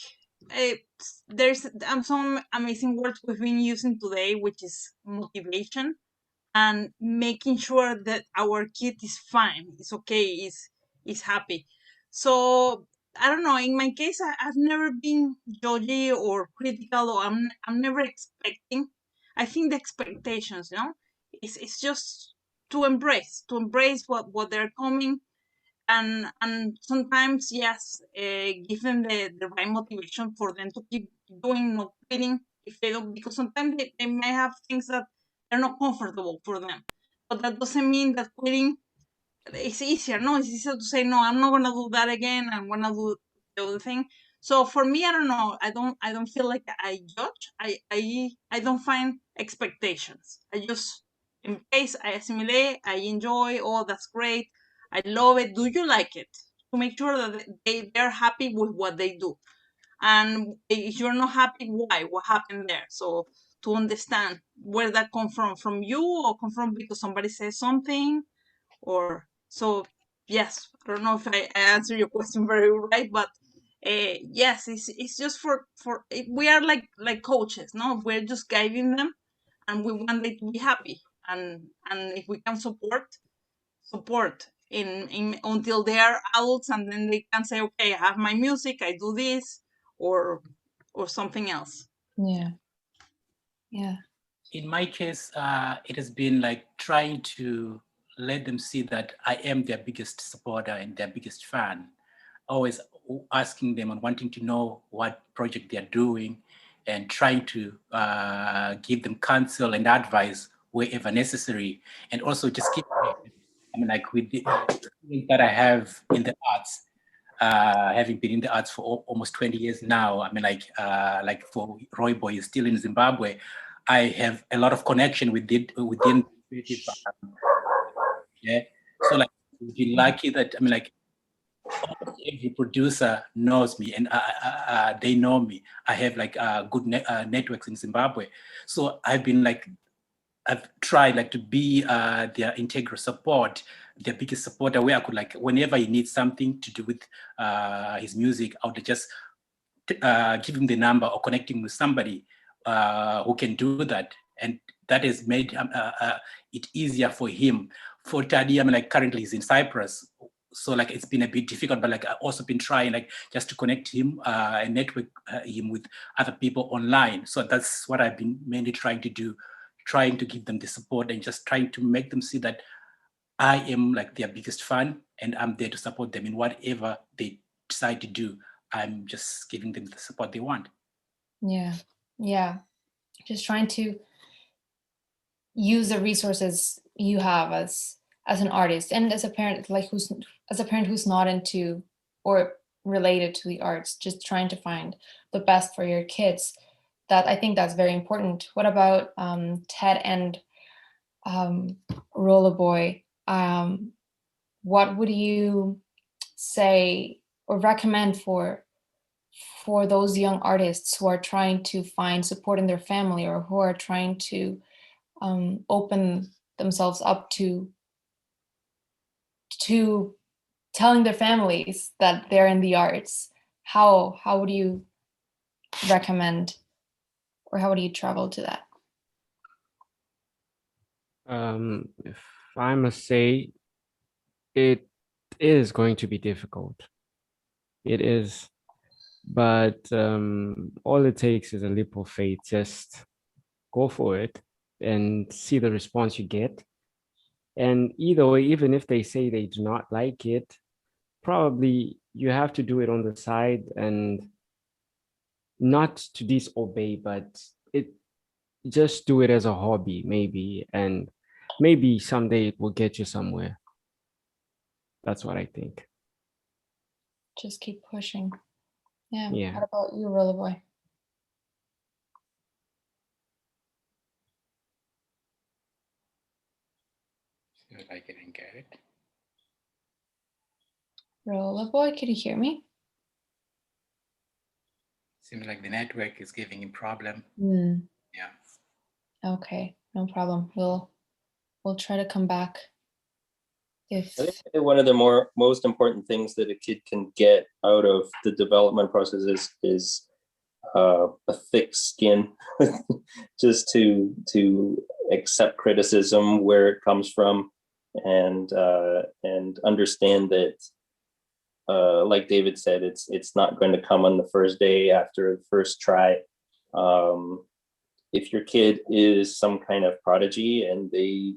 there's some amazing words we've been using today, which is motivation and making sure that our kid is fine, is okay, is happy. So I don't know. In my case, I've never been judgy or critical, or I'm never expecting. I think the expectations, it's just to embrace what they're coming, and sometimes, yes, give them the right motivation for them to keep doing, not quitting if they don't, because sometimes they may have things that are not comfortable for them, but that doesn't mean that quitting, it's easier. No, it's easier to say, no, I'm not gonna do that again. I'm gonna do the other thing. So for me, I don't know. I don't feel like I judge. I don't find expectations. I just embrace, I assimilate, I enjoy. Oh, that's great. I love it. Do you like it? To make sure that they're happy with what they do. And if you're not happy, why? What happened there? So to understand where that come from you, or come from because somebody says something, or so. Yes, I don't know if I answer your question very right, but yes, it's just we are like coaches. No, we're just guiding them, and we want them to be happy, and if we can support in until they are adults, and then they can say, okay, I have my music, I do this, or something else. Yeah. Yeah. In my case, it has been like trying to let them see that I am their biggest supporter and their biggest fan. Always asking them and wanting to know what project they're doing, and trying to give them counsel and advice wherever necessary. And also just keep, I mean, like with the experience that I have in the arts, having been in the arts for almost 20 years now. I mean, like for Roy Boy is still in Zimbabwe. I have a lot of connection within creative. Yeah. So like, we've been lucky that, I mean, like almost every producer knows me, and they know me. I have like good networks in Zimbabwe. So I've tried like to be their integral support, their biggest supporter, where I could, like, whenever he needs something to do with his music, I would just give him the number or connecting with somebody who can do that. And that has made it easier for him. For Tadi, I mean, like currently he's in Cyprus. So like it's been a bit difficult, but like I've also been trying like just to connect him and network him with other people online. So that's what I've been mainly trying to do, trying to give them the support and just trying to make them see that I am like their biggest fan, and I'm there to support them in whatever they decide to do. I'm just giving them the support they want. Yeah. Yeah. Just trying to use the resources you have as an artist, and as a parent, like who's not into or related to the arts, just trying to find the best for your kids. That, I think that's very important. What about Ted and Roller Boy? What would you say or recommend for those young artists who are trying to find support in their family, or who are trying to open themselves up to telling their families that they're in the arts? How would you recommend, or how would you travel to that? If I must say, it is going to be difficult. It is, but all it takes is a leap of faith. Just go for it and see the response you get. And either way, even if they say they do not like it, probably you have to do it on the side, and not to disobey, but just do it as a hobby, maybe, and maybe someday it will get you somewhere. That's what I think. Just keep pushing. Yeah. Yeah. What about you, Roller Boy? If I can get it. Roller Boy, can you hear me? Seems like the network is giving him problem. Yeah. Okay, no problem. We'll try to come back. If I think one of the most important things that a kid can get out of the development process is a thick skin, just to accept criticism where it comes from, and understand that like David said, it's not going to come on the first day after the first try. If your kid is some kind of prodigy and they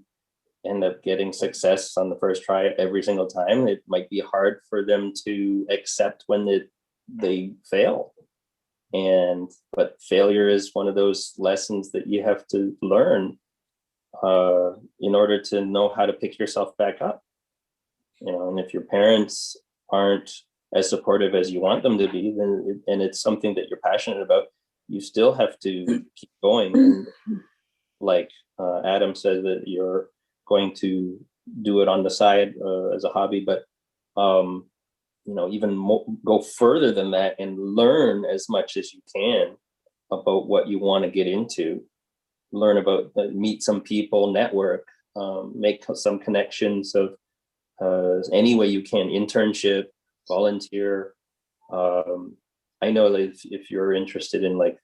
end up getting success on the first try every single time, it might be hard for them to accept when they fail. But failure is one of those lessons that you have to learn in order to know how to pick yourself back up. And if your parents aren't as supportive as you want them to be, then and it's something that you're passionate about, you still have to keep going. And like Adam said, that you're going to do it on the side as a hobby, but even go further than that and learn as much as you can about what you want to get into. Learn about, meet some people, network, make some connections of any way you can, internship, volunteer. I know that if you're interested in like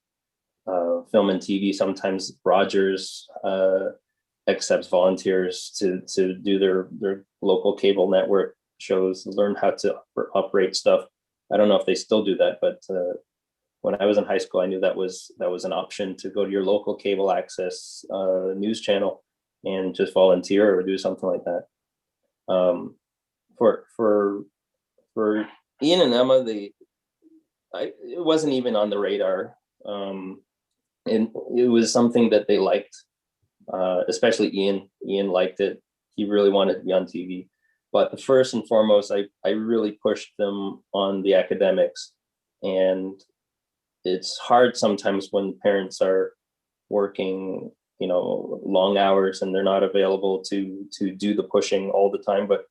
film and TV, sometimes Rogers accepts volunteers to do their local cable network shows, learn how to operate stuff. I don't know if they still do that, but when I was in high school, I knew that was an option, to go to your local cable access news channel and just volunteer or do something like that. For Ian and Emma, it wasn't even on the radar, and it was something that they liked, especially Ian. Ian liked it. He really wanted to be on TV. But first and foremost, I really pushed them on the academics, and it's hard sometimes when parents are working, long hours, and they're not available to do the pushing all the time. But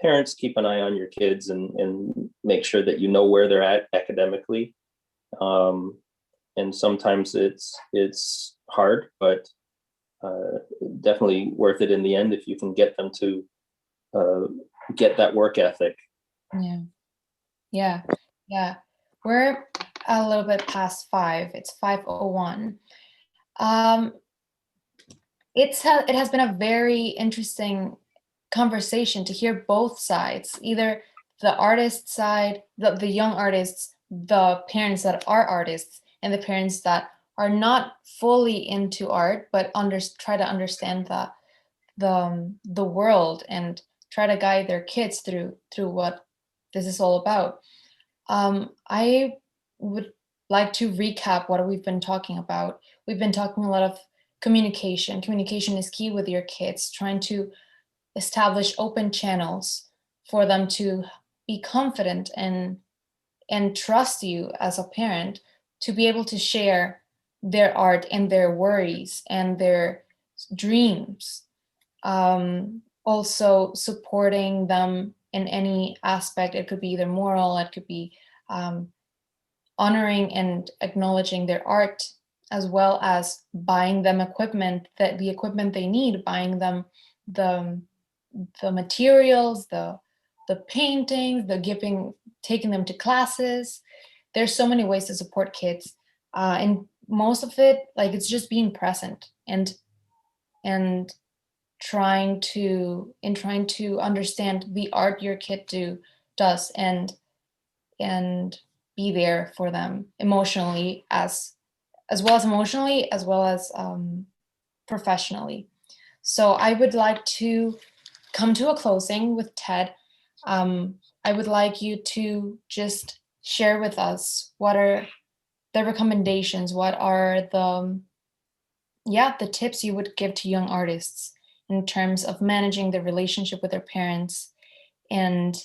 parents, keep an eye on your kids and make sure that you know where they're at academically. And sometimes it's hard, but definitely worth it in the end if you can get them to get that work ethic. Yeah. We're a little bit past 5. It's 5:01. It has been a very interesting conversation to hear both sides, either the artist side, the young artists, the parents that are artists, and the parents that are not fully into art but try to understand the world and try to guide their kids through what this is all about. I would like to recap what we've been talking about. We've been talking a lot of communication. Communication is key with your kids, trying to establish open channels for them to be confident and trust you as a parent to be able to share their art and their worries and their dreams. Also supporting them in any aspect. It could be either moral, it could be honoring and acknowledging their art, as well as buying them the equipment they need, buying them the materials, the paintings, taking them to classes. There's so many ways to support kids, and most of it, it's just being present and trying to understand the art your kid does and be there for them emotionally, as well as professionally. So I would like to come to a closing with Ted. I would like you to just share with us what are the recommendations, what are the tips you would give to young artists in terms of managing the relationship with their parents, and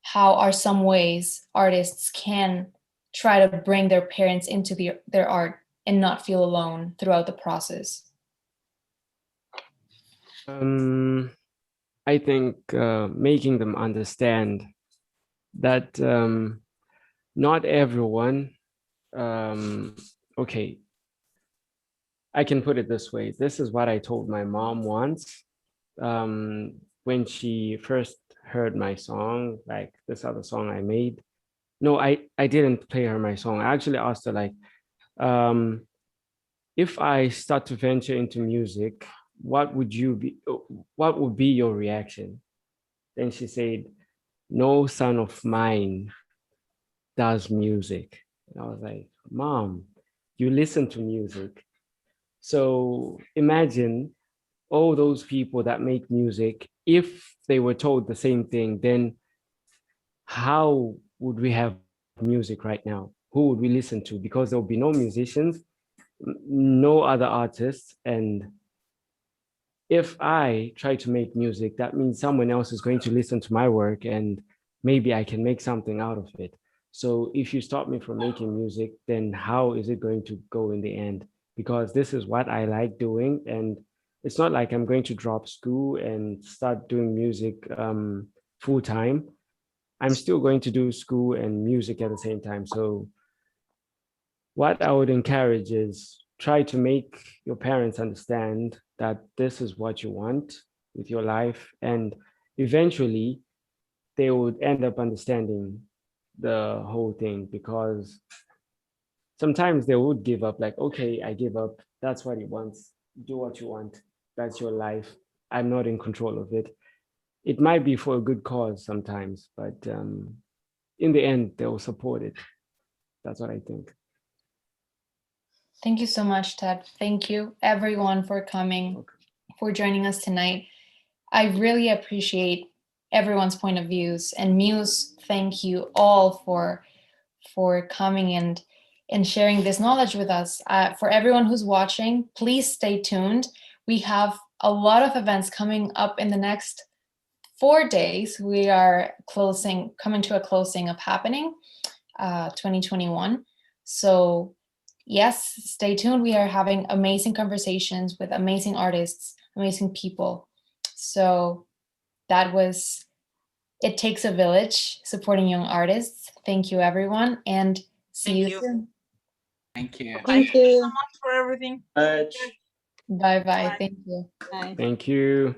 how are some ways artists can try to bring their parents into their art and not feel alone throughout the process. I think making them understand that not everyone, okay, I can put it this way. This is what I told my mom once when she first heard my song, like this other song I made. No, I didn't play her my song. I actually asked her, like, if I start to venture into music, what would be your reaction? Then she said, no son of mine does music. And I was like, Mom, you listen to music. So imagine all those people that make music, if they were told the same thing, then how would we have music right now? Who would we listen to? Because there will be no musicians, no other artists. And if I try to make music, that means someone else is going to listen to my work and maybe I can make something out of it. So if you stop me from making music, then how is it going to go in the end? Because this is what I like doing. And it's not like I'm going to drop school and start doing music full time. I'm still going to do school and music at the same time. So what I would encourage is try to make your parents understand that this is what you want with your life. And eventually they would end up understanding the whole thing, because sometimes they would give up, like, okay, I give up. That's what he wants. Do what you want. That's your life. I'm not in control of it. It might be for a good cause sometimes, but in the end, they'll support it. That's what I think. Thank you so much, Ted. Thank you, everyone, for coming, for joining us tonight. I really appreciate everyone's point of views. And Muse, thank you all for coming and sharing this knowledge with us. For everyone who's watching, please stay tuned. We have a lot of events coming up in the next 4 days. We are coming to a closing of Happening 2021. So yes, stay tuned. We are having amazing conversations with amazing artists, amazing people. So that was It Takes a Village, supporting young artists. Thank you, everyone, and see you soon. Thank you. Thank Thank you you. so much for everything. Bye-bye. Bye. Thank you. Bye. Thank you.